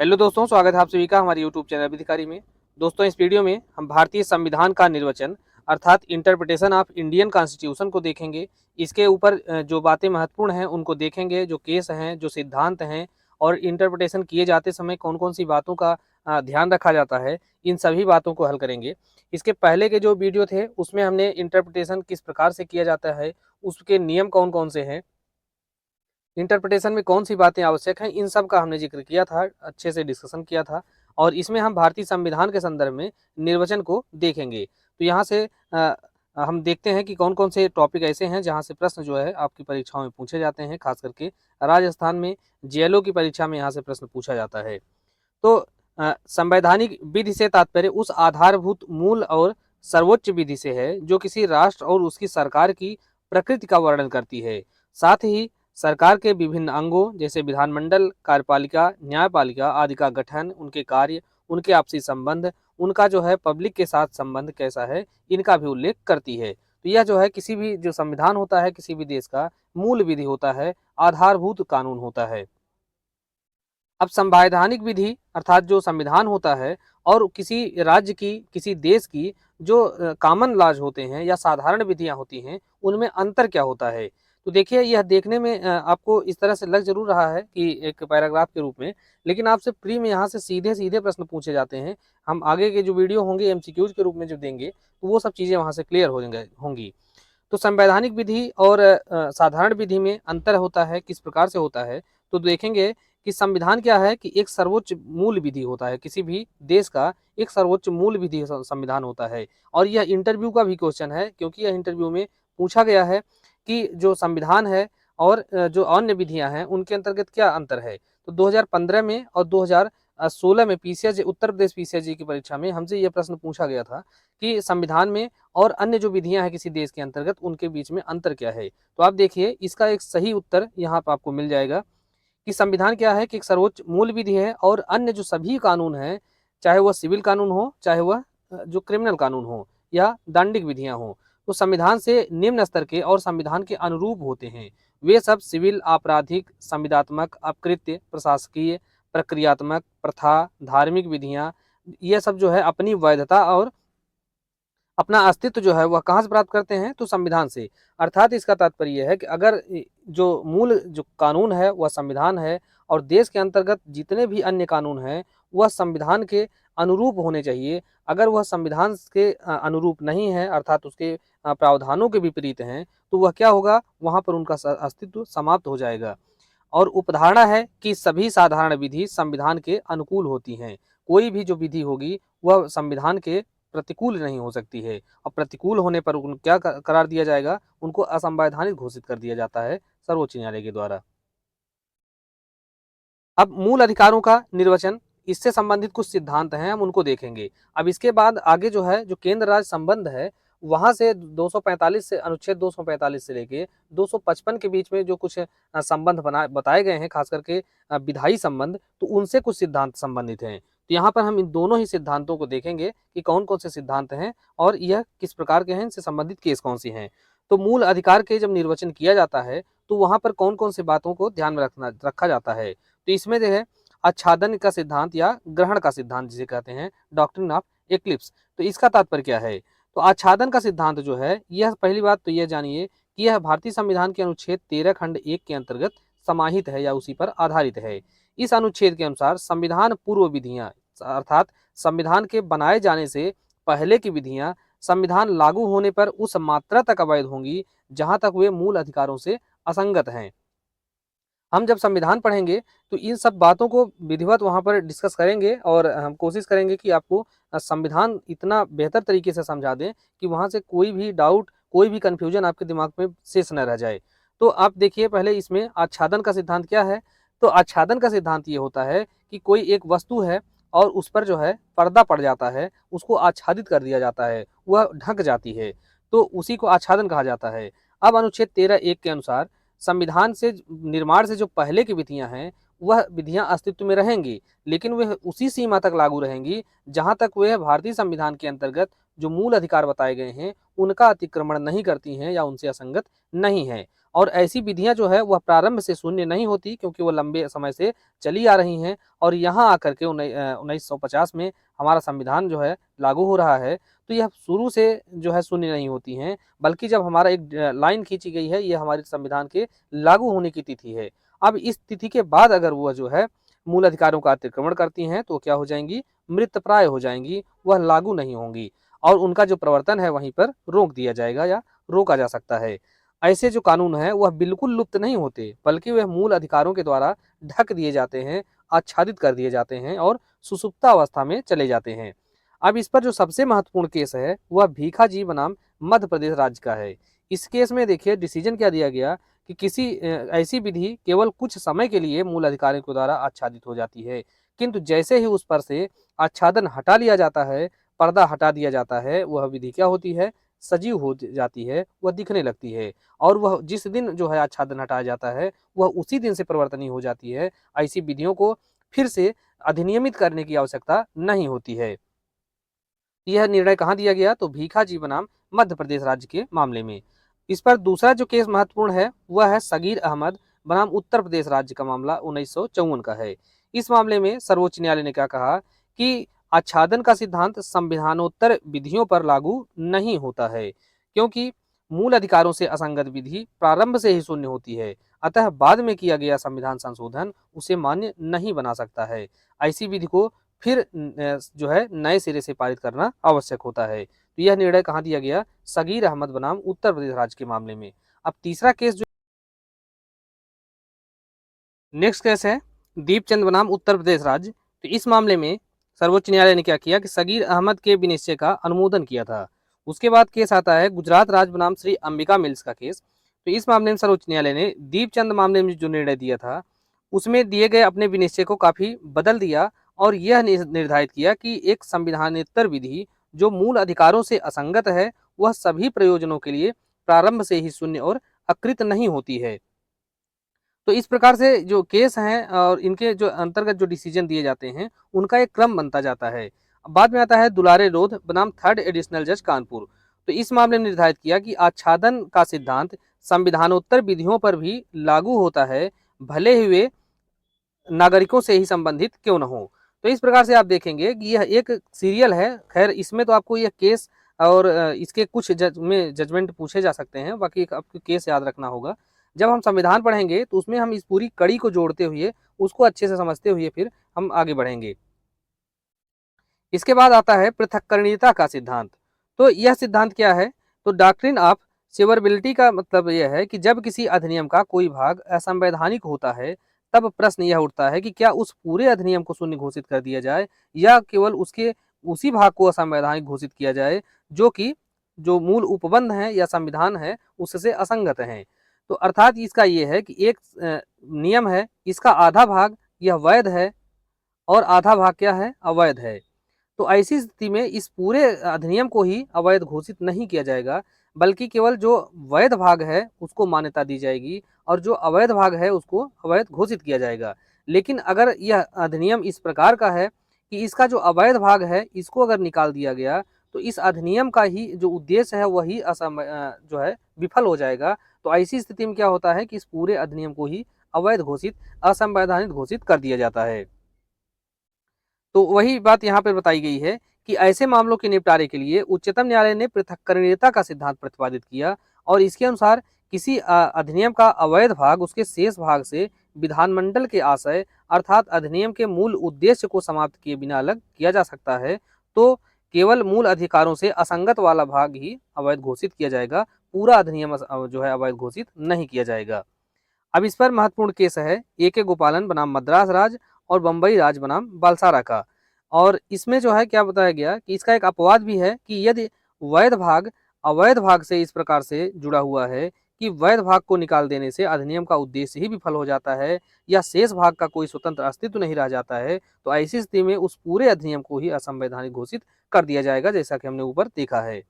Hello दोस्तों, स्वागत है आप सभी का हमारे यूट्यूब चैनल विधिकारी में। दोस्तों, इस वीडियो में हम भारतीय संविधान का निर्वचन अर्थात इंटरप्रिटेशन ऑफ इंडियन कॉन्स्टिट्यूशन को देखेंगे। इसके ऊपर जो बातें महत्वपूर्ण हैं उनको देखेंगे, जो केस हैं, जो सिद्धांत हैं और इंटरप्रिटेशन किए जाते समय कौन-कौन सी बातों का ध्यान रखा जाता है, इन सभी बातों को हल करेंगे। इसके पहले के जो वीडियो थे उसमें हमने इंटरप्रिटेशन किस प्रकार से किया जाता है, उसके नियम कौन-कौन से हैं, इंटरप्रिटेशन में कौन सी बातें आवश्यक हैं, इन सब का हमने जिक्र किया था, अच्छे से डिस्कशन किया था। और इसमें हम भारतीय संविधान के संदर्भ में निर्वचन को देखेंगे। तो यहाँ से हम देखते हैं कि कौन कौन से टॉपिक ऐसे हैं जहाँ से प्रश्न जो है आपकी परीक्षाओं में पूछे जाते हैं। खास करके राजस्थान में जेएलओ की परीक्षा में यहाँ से प्रश्न पूछा जाता है। तो संवैधानिक विधि से तात्पर्य उस आधारभूत मूल और सर्वोच्च विधि से है जो किसी राष्ट्र और उसकी सरकार की प्रकृति का वर्णन करती है। साथ ही सरकार के विभिन्न अंगों जैसे विधानमंडल, कार्यपालिका, न्यायपालिका आदि का गठन, उनके कार्य, उनके आपसी संबंध, उनका जो है पब्लिक के साथ संबंध कैसा है, इनका भी उल्लेख करती है। तो यह जो है किसी भी जो संविधान होता है किसी भी देश का मूल विधि होता है, आधारभूत कानून होता है। अब संवैधानिक विधि अर्थात जो संविधान होता है और किसी राज्य की, किसी देश की जो कॉमन लॉज होते हैं या साधारण विधियां होती हैं, उनमें अंतर क्या होता है। तो देखिए, यह देखने में आपको इस तरह से लग जरूर रहा है कि एक पैराग्राफ के रूप में, लेकिन आपसे प्री में यहाँ से सीधे सीधे प्रश्न पूछे जाते हैं। हम आगे के जो वीडियो होंगे एमसीक्यूज के रूप में जो देंगे, तो वो सब चीज़ें वहाँ से क्लियर होंगी। तो संवैधानिक विधि और साधारण विधि में अंतर होता है, किस प्रकार से होता है। तो देखेंगे कि संविधान क्या है कि एक सर्वोच्च मूल विधि होता है, किसी भी देश का एक सर्वोच्च मूल विधि संविधान होता है। और यह इंटरव्यू का भी क्वेश्चन है, क्योंकि यह इंटरव्यू में पूछा गया है कि जो संविधान है और जो अन्य विधियां हैं उनके अंतर्गत क्या अंतर है। तो 2015 में और 2016 में पीसीएस उत्तर प्रदेश पीसीएस की परीक्षा में हमसे यह प्रश्न पूछा गया था कि संविधान में और अन्य जो विधियां हैं किसी देश के अंतर्गत, उनके बीच में अंतर क्या है। तो आप देखिए, इसका एक सही उत्तर यहाँ पर आपको मिल जाएगा कि संविधान क्या है कि एक सर्वोच्च मूल विधि है और अन्य जो सभी कानून हैं, चाहे वह सिविल कानून हो, चाहे वह जो क्रिमिनल कानून हो या दंडिक विधियां हो, तो संविधान से निम्न स्तर के और संविधान के अनुरूप होते हैं। वे सब सिविल, आपराधिक, संविदात्मक, अपकृत्य, प्रशासकीय, प्रक्रियात्मक, प्रथा, धार्मिक विधियां, ये सब जो है अपनी वैधता और अपना अस्तित्व जो है वह कहाँ से प्राप्त करते हैं, तो संविधान से। अर्थात इसका तात्पर्य यह है कि अगर जो मूल जो कानून है वह संविधान है और देश के अंतर्गत जितने भी अन्य कानून हैं वह संविधान के अनुरूप होने चाहिए। अगर वह संविधान के अनुरूप नहीं है अर्थात उसके प्रावधानों के विपरीत हैं, तो वह क्या होगा, वहाँ पर उनका अस्तित्व समाप्त हो जाएगा। और उपधारणा है कि सभी साधारण विधि संविधान के अनुकूल होती हैं। कोई भी जो विधि होगी वह संविधान के प्रतिकूल नहीं हो सकती है। और प्रतिकूल होने पर उनको क्या करार दिया जाएगा, उनको असंवैधानिक घोषित कर दिया जाता है सर्वोच्च न्यायालय के द्वारा। अब मूल अधिकारों का निर्वचन, इससे संबंधित कुछ सिद्धांत हैं, हम उनको देखेंगे। अब इसके बाद आगे जो है जो केंद्र राज्य संबंध है, वहां से 245 से अनुच्छेद 245 से लेके 255 के बीच में जो कुछ संबंध बताए गए हैं, खास करके विधायी संबंध, तो उनसे कुछ सिद्धांत संबंधित हैं। तो यहाँ पर हम इन दोनों ही सिद्धांतों को देखेंगे कि कौन कौन से सिद्धांत हैं और यह किस प्रकार के हैं, इनसे संबंधित केस कौन सी हैं। तो मूल अधिकार के जब निर्वचन किया जाता है तो वहां पर कौन कौन से बातों को ध्यान में रखा जाता है। तो इसमें जो है आच्छादन का सिद्धांत या ग्रहण का सिद्धांत जिसे कहते हैं, डॉक्ट्रिन ऑफ एक्लिप्स। तो इसका तात्पर्य क्या है, तो आच्छादन का सिद्धांत जो है, यह पहली बात तो यह जानिए कि यह भारतीय संविधान के अनुच्छेद 13 खंड 1 के अंतर्गत समाहित है या उसी पर आधारित है। इस अनुच्छेद के अनुसार संविधान पूर्व विधियां अर्थात संविधान के बनाए जाने से पहले की विधियां संविधान लागू होने पर उस मात्रा तक अवैध होंगी जहां तक वे मूल अधिकारों से असंगत हैं। हम जब संविधान पढ़ेंगे तो इन सब बातों को विधिवत वहाँ पर डिस्कस करेंगे और हम कोशिश करेंगे कि आपको संविधान इतना बेहतर तरीके से समझा दें कि वहाँ से कोई भी डाउट, कोई भी कन्फ्यूजन आपके दिमाग में शेष न रह जाए। तो आप देखिए, पहले इसमें आच्छादन का सिद्धांत क्या है। तो आच्छादन का सिद्धांत ये होता है कि कोई एक वस्तु है और उस पर जो है पर्दा पड़ जाता है, उसको आच्छादित कर दिया जाता है, वह ढक जाती है, तो उसी को आच्छादन कहा जाता है। अब अनुच्छेद 13(1) के अनुसार संविधान से निर्माण से जो पहले की विधियां हैं वह विधियां अस्तित्व में रहेंगी, लेकिन वह उसी सीमा तक लागू रहेंगी जहां तक वह भारतीय संविधान के अंतर्गत जो मूल अधिकार बताए गए हैं उनका अतिक्रमण नहीं करती हैं या उनसे असंगत नहीं है। और ऐसी विधियां जो है वह प्रारंभ से शून्य नहीं होती, क्योंकि वो लंबे समय से चली आ रही हैं और यहाँ आकर के 1950 में हमारा संविधान जो है लागू हो रहा है, तो यह शुरू से जो है शून्य नहीं होती हैं, बल्कि जब हमारा एक लाइन खींची गई है, ये हमारे संविधान के लागू होने की तिथि है। अब इस तिथि के बाद अगर वह जो है मूल अधिकारों का अतिक्रमण करती हैं तो क्या हो जाएंगी, मृतप्राय हो जाएंगी, वह लागू नहीं होंगी और उनका जो प्रवर्तन है वहीं पर रोक दिया जाएगा या रोका जा सकता है। ऐसे जो कानून है वह बिल्कुल लुप्त नहीं होते, बल्कि वह मूल अधिकारों के द्वारा ढक दिए जाते हैं, आच्छादित कर दिए जाते हैं और सुसुप्तावस्था में चले जाते हैं। अब इस पर जो सबसे महत्वपूर्ण केस है वह भीखाजी बनाम मध्य प्रदेश राज्य का है। इस केस में देखिए डिसीजन क्या दिया गया कि किसी ऐसी विधि केवल कुछ समय के लिए मूल अधिकारियों के द्वारा आच्छादित हो जाती है, किंतु जैसे ही उस पर से आच्छादन हटा लिया जाता है, पर्दा हटा दिया जाता है, वह विधि क्या होती है, सजीव हो जाती है, वह दिखने लगती है और वह जिस दिन जो है आच्छादन हटाया जाता है वह उसी दिन से परिवर्तनीय हो जाती है। ऐसी विधियों को फिर से अधिनियमित करने की आवश्यकता नहीं होती है। यह निर्णय कहाँ दिया गया, तो भीखाजी बनाम मध्य प्रदेश राज्य के मामले में। इस पर दूसरा जो केस महत्वपूर्ण है वह है सगीर अहमद बनाम उत्तर प्रदेश राज्य का मामला 1954 का है। इस मामले में सर्वोच्च न्यायालय ने क्या कहा कि आच्छादन का सिद्धांत संविधानोत्तर विधियों पर लागू नहीं होता है, क्योंकि मूल अधिकारों से असंगत विधि प्रारंभ से ही शून्य होती है, अतः बाद में किया गया संविधान संशोधन उसे मान्य नहीं बना सकता है। ऐसी विधि को फिर जो है नए सिरे से पारित करना आवश्यक होता है। तो यह निर्णय कहाँ दिया गया, सगीर अहमद बनाम उत्तर प्रदेश राज्य के मामले में। अब तीसरा केस जो नेक्स्ट केस है दीपचंद बनाम उत्तर प्रदेश राज्य। तो इस मामले में सर्वोच्च न्यायालय ने क्या किया कि सगीर अहमद के विनिश्चय का अनुमोदन किया था। उसके बाद केस आता है गुजरात राज्य बनाम श्री अंबिका मिल्स का केस। तो इस मामले में सर्वोच्च न्यायालय ने दीपचंद मामले में जो निर्णय दिया था उसमें दिए गए अपने विनिश्चय को काफी बदल दिया और यह निर्धारित किया कि एक संविधानेतर विधि जो मूल अधिकारों से असंगत है वह सभी प्रयोजनों के लिए प्रारंभ से ही शून्य और अकृत नहीं होती है। तो इस प्रकार से जो केस हैं और इनके जो अंतर्गत जो डिसीजन दिए जाते हैं उनका एक क्रम बनता जाता है। बाद में आता है दुलारे लोध बनाम थर्ड एडिशनल जज कानपुर। तो इस मामले में निर्धारित किया कि आच्छादन का सिद्धांत संविधानोत्तर विधियों पर भी लागू होता है, भले ही वे नागरिकों से ही संबंधित क्यों न हो। तो इस प्रकार से आप देखेंगे कि यह एक सीरियल है। खैर इसमें तो आपको यह केस और इसके कुछ जजमेंट पूछे जा सकते हैं, बाकी आपको केस याद रखना होगा। जब हम संविधान पढ़ेंगे तो उसमें हम इस पूरी कड़ी को जोड़ते हुए उसको अच्छे से समझते हुए फिर हम आगे बढ़ेंगे। इसके बाद आता है पृथक्करणीयता का सिद्धांत। तो यह सिद्धांत क्या है, तो डॉक्ट्रिन ऑफ सेवरेबिलिटी का मतलब यह है कि जब किसी अधिनियम का कोई भाग असंवैधानिक होता है तब प्रश्न यह उठता है कि क्या उस पूरे अधिनियम को शून्य घोषित कर दिया जाए या केवल उसके उसी भाग को असंवैधानिक घोषित किया जाए जो कि जो मूल उपबंध है या संविधान है उससे असंगत है। तो अर्थात इसका ये है कि एक नियम है, इसका आधा भाग यह वैध है और आधा भाग क्या है, अवैध है। तो ऐसी स्थिति में इस पूरे अधिनियम को ही अवैध घोषित नहीं किया जाएगा, बल्कि केवल जो वैध भाग है उसको मान्यता दी जाएगी और जो अवैध भाग है उसको अवैध घोषित किया जाएगा। लेकिन अगर यह अधिनियम इस प्रकार का है कि इसका जो अवैध भाग है इसको अगर निकाल दिया गया तो इस अधिनियम का ही जो उद्देश्य है वही जो है विफल हो जाएगा। तो ऐसी स्थिति में क्या होता है कि इस पूरे अधिनियम को ही अवैध घोषित, असंवैधानिक घोषित कर दिया जाता है। तो वही बात यहाँ पे बताई गई है कि ऐसे मामलों के निपटारे के लिए उच्चतम न्यायालय ने पृथक्करणीयता का सिद्धांत प्रतिपादित किया और इसके अनुसार किसी अधिनियम का अवैध भाग उसके शेष भाग से विधानमंडल के आशय अर्थात अधिनियम के मूल उद्देश्य को समाप्त किए बिना अलग किया जा सकता है। तो केवल मूल अधिकारों से असंगत वाला भाग ही अवैध घोषित किया जाएगा, पूरा अधिनियम जो है अवैध घोषित नहीं किया जाएगा। अब इस पर महत्वपूर्ण केस है ए.के. गोपालन बनाम मद्रास राज्य और बम्बई राज्य बनाम बालसारा का। और इसमें जो है क्या बताया गया कि इसका एक अपवाद भी है कि यदि वैध भाग अवैध भाग से इस प्रकार से जुड़ा हुआ है कि वैध भाग को निकाल देने से अधिनियम का उद्देश्य ही विफल हो जाता है या शेष भाग का कोई स्वतंत्र अस्तित्व नहीं रह जाता है, तो ऐसी स्थिति में उस पूरे अधिनियम को ही असंवैधानिक घोषित कर दिया जाएगा, जैसा कि हमने ऊपर देखा है।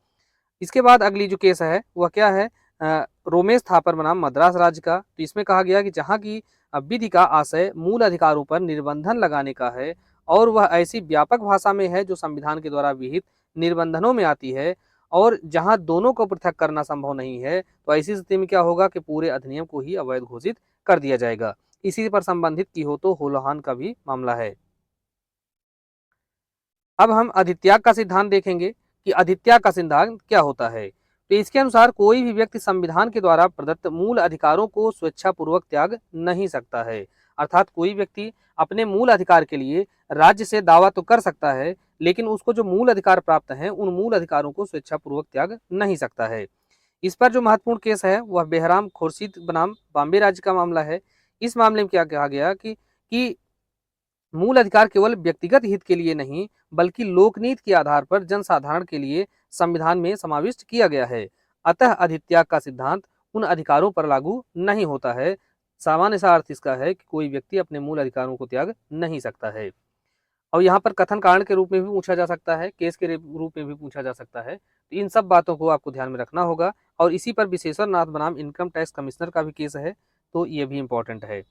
इसके बाद अगली जो केस है वह क्या है, रोमेश थापर बनाम मद्रास राज्य का। तो इसमें कहा गया कि जहाँ की विधि का आशय मूल अधिकारों पर निर्बंधन लगाने का है और वह ऐसी व्यापक भाषा में है जो संविधान के द्वारा विहित निर्बंधनों में आती है और जहां दोनों को पृथक करना संभव नहीं है, तो ऐसी स्थिति में क्या होगा कि पूरे अधिनियम को ही अवैध घोषित कर दिया जाएगा। इसी पर संबंधित की हो तो होलोहान का भी मामला है। अब हम अधित्याग का सिद्धांत देखेंगे कि अधित्याग का सिद्धांत क्या होता है। तो इसके अनुसार कोई भी व्यक्ति संविधान के द्वारा प्रदत्त मूल अधिकारों को स्वेच्छापूर्वक त्याग नहीं सकता है। अर्थात कोई व्यक्ति अपने मूल अधिकार के लिए राज्य से दावा तो कर सकता है, लेकिन उसको जो मूल अधिकार प्राप्त हैं उन मूल अधिकारों को स्वेच्छापूर्वक त्याग नहीं सकता है। इस पर जो महत्वपूर्ण केस है वह बेहराम खुर्शीद बनाम बॉम्बे राज्य का मामला है। इस मामले में क्या कहा गया कि मूल अधिकार केवल व्यक्तिगत हित के लिए नहीं बल्कि लोकनीति के आधार पर जनसाधारण के लिए संविधान में समाविष्ट किया गया है। अतः अधित्याग का सिद्धांत उन अधिकारों पर लागू नहीं होता है। सामान्य सा अर्थ इसका है कि कोई व्यक्ति अपने मूल अधिकारों को त्याग नहीं सकता है। और यहाँ पर कथन कारण के रूप में भी पूछा जा सकता है, केस के रूप में भी पूछा जा सकता है। तो इन सब बातों को आपको ध्यान में रखना होगा। और इसी पर विशेश्वर नाथ बनाम इनकम टैक्स कमिश्नर का भी केस है, तो ये भी इंपॉर्टेंट है।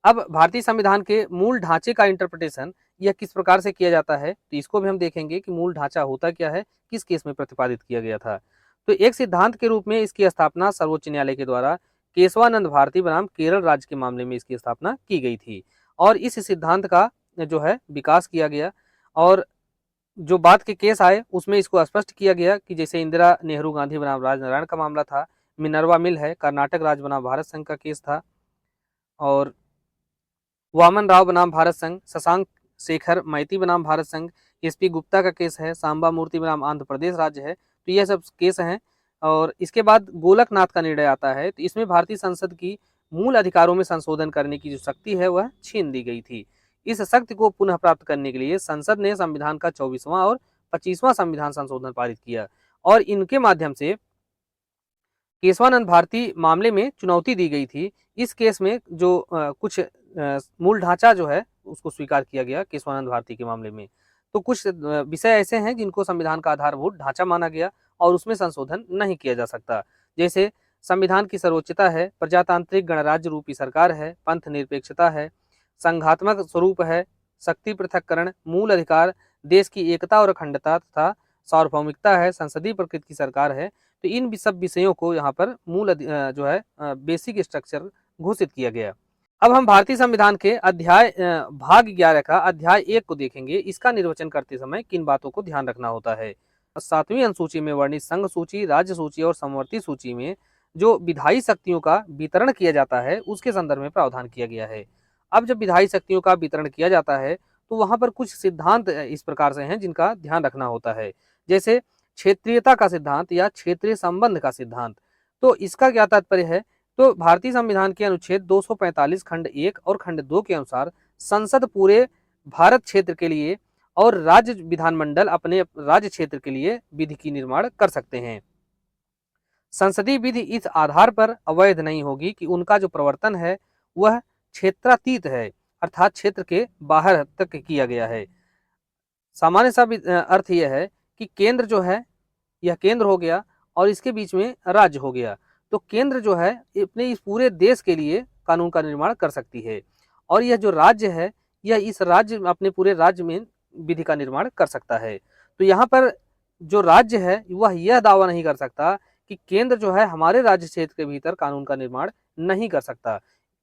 अब भारतीय संविधान के मूल ढांचे का इंटरप्रिटेशन यह किस प्रकार से किया जाता है, तो इसको भी हम देखेंगे कि मूल ढांचा होता क्या है, किस केस में प्रतिपादित किया गया था। तो एक सिद्धांत के रूप में इसकी स्थापना सर्वोच्च न्यायालय के द्वारा केशवानंद भारती बनाम केरल राज्य के मामले में इसकी स्थापना की गई थी। और इस सिद्धांत का जो है विकास किया गया और जो बात के केस आए उसमें इसको स्पष्ट किया गया कि जैसे इंदिरा नेहरू गांधी बनाम राजनारायण का मामला था, मिनर्वा मिल है, कर्नाटक राज्य बनाम भारत संघ का केस था, और वामन राव बनाम भारत संघ, शशांक शेखर मैती बनाम भारत संघ, एसपी गुप्ता का केस है, सांबा मूर्ति बनाम आंध्र प्रदेश राज्य है। तो ये सब केस हैं। और इसके बाद गोलकनाथ का निर्णय आता है, तो इसमें भारतीय संसद की मूल अधिकारों में संशोधन करने की जो शक्ति है वह छीन दी गई थी। इस शक्ति को पुनः प्राप्त करने के लिए संसद ने संविधान का 24वां और 25वां संविधान संशोधन पारित किया और इनके माध्यम से केशवानंद भारती मामले में चुनौती दी गई थी। इस केस में जो कुछ मूल ढांचा जो है उसको स्वीकार किया गया केशवानंद भारती के मामले में। तो कुछ विषय ऐसे हैं जिनको संविधान का आधारभूत ढांचा माना गया और उसमें संशोधन नहीं किया जा सकता। जैसे संविधान की सर्वोच्चता है, प्रजातांत्रिक गणराज्य रूपी सरकार है, पंथ निरपेक्षता है, संघात्मक स्वरूप है, शक्ति पृथक्करण, मूल अधिकार, देश की एकता और अखंडता तथा सार्वभौमिकता है, संसदीय प्रकृति की सरकार है। तो इन सब विषयों को यहाँ पर मूल जो है बेसिक स्ट्रक्चर घोषित किया गया। अब हम भारतीय संविधान के अध्याय भाग 11 का अध्याय 1 को देखेंगे। इसका निर्वचन करते समय किन बातों को ध्यान रखना होता है। 7वीं अनुसूची में वर्णित संघ सूची, राज्य सूची और समवर्ती सूची में जो विधायी शक्तियों का वितरण किया जाता है उसके संदर्भ में प्रावधान किया गया है। अब जब विधायी शक्तियों का वितरण किया जाता है तो वहां पर कुछ सिद्धांत इस प्रकार से हैं जिनका ध्यान रखना होता है। जैसे क्षेत्रीयता का सिद्धांत या क्षेत्रीय संबंध का सिद्धांत। तो इसका क्या तात्पर्य है, तो भारतीय संविधान के अनुच्छेद 245 खंड 1 और खंड 2 के अनुसार संसद पूरे भारत क्षेत्र के लिए और राज्य विधानमंडल अपने राज्य क्षेत्र के लिए विधि की निर्माण कर सकते हैं। संसदीय विधि इस आधार पर अवैध नहीं होगी कि उनका जो प्रवर्तन है वह क्षेत्रातीत है, अर्थात क्षेत्र के बाहर तक किया गया है। सामान्य सा अर्थ यह है कि केंद्र जो है यह केंद्र हो गया और इसके बीच में राज्य हो गया। तो केंद्र जो है अपने इस पूरे देश के लिए कानून का निर्माण कर सकती है और यह जो राज्य है यह इस राज्य अपने पूरे राज्य में विधि का निर्माण कर सकता है। तो यहाँ पर जो राज्य है वह यह दावा नहीं कर सकता कि केंद्र जो है हमारे राज्य क्षेत्र के भीतर कानून का निर्माण नहीं कर सकता।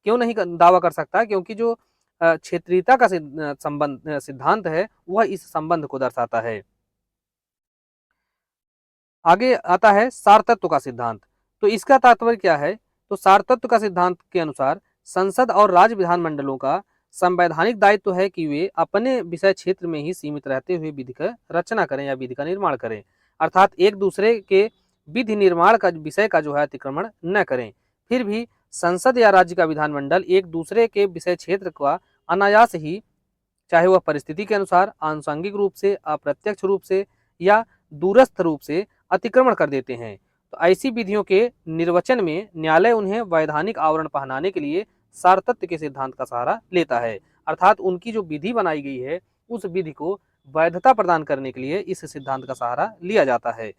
क्यों नहीं दावा कर सकता, क्योंकि जो क्षेत्रीयता का संबंध सिद्धांत है वह इस संबंध को दर्शाता है। आगे आता है सार तत्व का सिद्धांत। तो इसका तात्पर्य क्या है, तो सार तत्व का सिद्धांत के अनुसार संसद और राज्य विधानमंडलों का संवैधानिक दायित्व है कि वे अपने विषय क्षेत्र में ही सीमित रहते हुए विधि का रचना करें या विधि का निर्माण करें, अर्थात एक दूसरे के विधि निर्माण का विषय का जो है अतिक्रमण न करें। फिर भी संसद या राज्य का विधानमंडल एक दूसरे के विषय क्षेत्र का अनायास ही, चाहे वह परिस्थिति के अनुसार आनुषंगिक रूप से, अप्रत्यक्ष रूप से या दूरस्थ रूप से अतिक्रमण कर देते हैं। तो ऐसी विधियों के निर्वचन में न्यायालय उन्हें वैधानिक आवरण पहनाने के लिए सार तत्व के सिद्धांत का सहारा लेता है, अर्थात उनकी जो विधि बनाई गई है उस विधि को वैधता प्रदान करने के लिए इस सिद्धांत का सहारा लिया जाता है।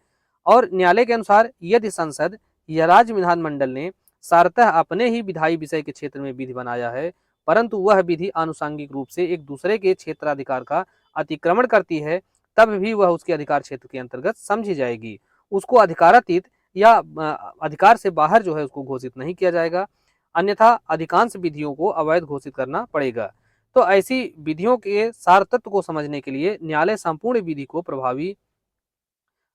और न्यायालय के अनुसार यदि संसद या राज्य विधानमंडल ने सारतः अपने ही विधायी विषय के क्षेत्र में विधि बनाया है परंतु वह विधि आनुषंगिक रूप से एक दूसरे के क्षेत्राधिकार का अतिक्रमण करती है, तब भी वह उसके अधिकार क्षेत्र के अंतर्गत समझी जाएगी। उसको अधिकारातीत या अधिकार से बाहर जो है उसको घोषित नहीं किया जाएगा, अन्यथा अधिकांश विधियों को अवैध घोषित करना पड़ेगा। तो ऐसी विधियों के सार तत्व को समझने के लिए न्यायालय संपूर्ण विधि को प्रभावी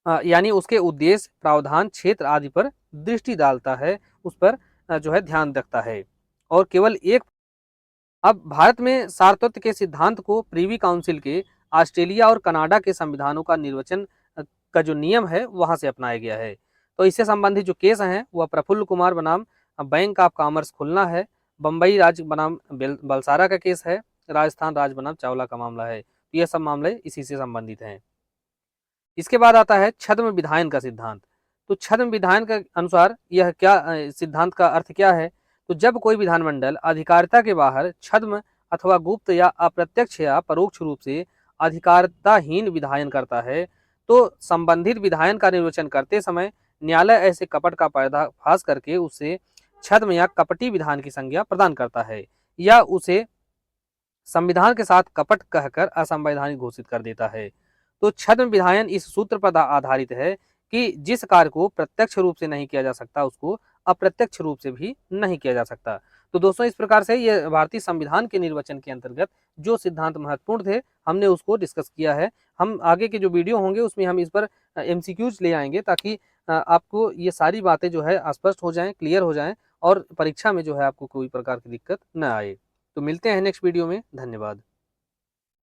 यानी उसके उद्देश्य, प्रावधान, क्षेत्र आदि पर दृष्टि डालता है, उस पर जो है ध्यान रखता है। और केवल एक अब भारत में सारतत्व के सिद्धांत को प्रीवी काउंसिल के ऑस्ट्रेलिया और कनाडा के संविधानों का निर्वचन का जो नियम है वहां से अपनाया गया है। तो इससे संबंधित जो केस हैं वह प्रफुल्ल कुमार बनाम बैंक ऑफ कॉमर्स खुलना है, बम्बई राज्य बनाम बलसारा का केस है, राजस्थान राज्य बनाम चावला का मामला है। तो ये सब मामले इसी से संबंधित हैं। इसके बाद आता है छद्म विधायन का सिद्धांत। तो छद्म विधायन के अनुसार यह क्या सिद्धांत का अर्थ क्या है? तो जब कोई विधानमंडल अधिकारिता के बाहर छद्म अथवा गुप्त या अप्रत्यक्ष या परोक्ष रूप से अधिकारिताहीन विधायन करता है, तो संबंधित विधायन का निर्वचन करते समय न्यायालय ऐसे कपट का पर्दाफाश करके उसे छद्म या कपटी विधान की संज्ञा प्रदान करता है, या उसे संविधान के साथ कपट कहकर असंवैधानिक घोषित कर देता है। तो छद्म विधायन इस सूत्र पर आधारित है कि जिस कार्य को प्रत्यक्ष रूप से नहीं किया जा सकता उसको अप्रत्यक्ष रूप से भी नहीं किया जा सकता। तो दोस्तों इस प्रकार से ये भारतीय संविधान के निर्वचन के अंतर्गत जो सिद्धांत महत्वपूर्ण थे हमने उसको डिस्कस किया है। हम आगे के जो वीडियो होंगे उसमें हम इस पर एमसीक्यूज ले आएंगे ताकि आपको ये सारी बातें जो है स्पष्ट हो जाएं, क्लियर हो जाएं और परीक्षा में जो है आपको कोई प्रकार की दिक्कत न आए। तो मिलते हैं नेक्स्ट वीडियो में। धन्यवाद।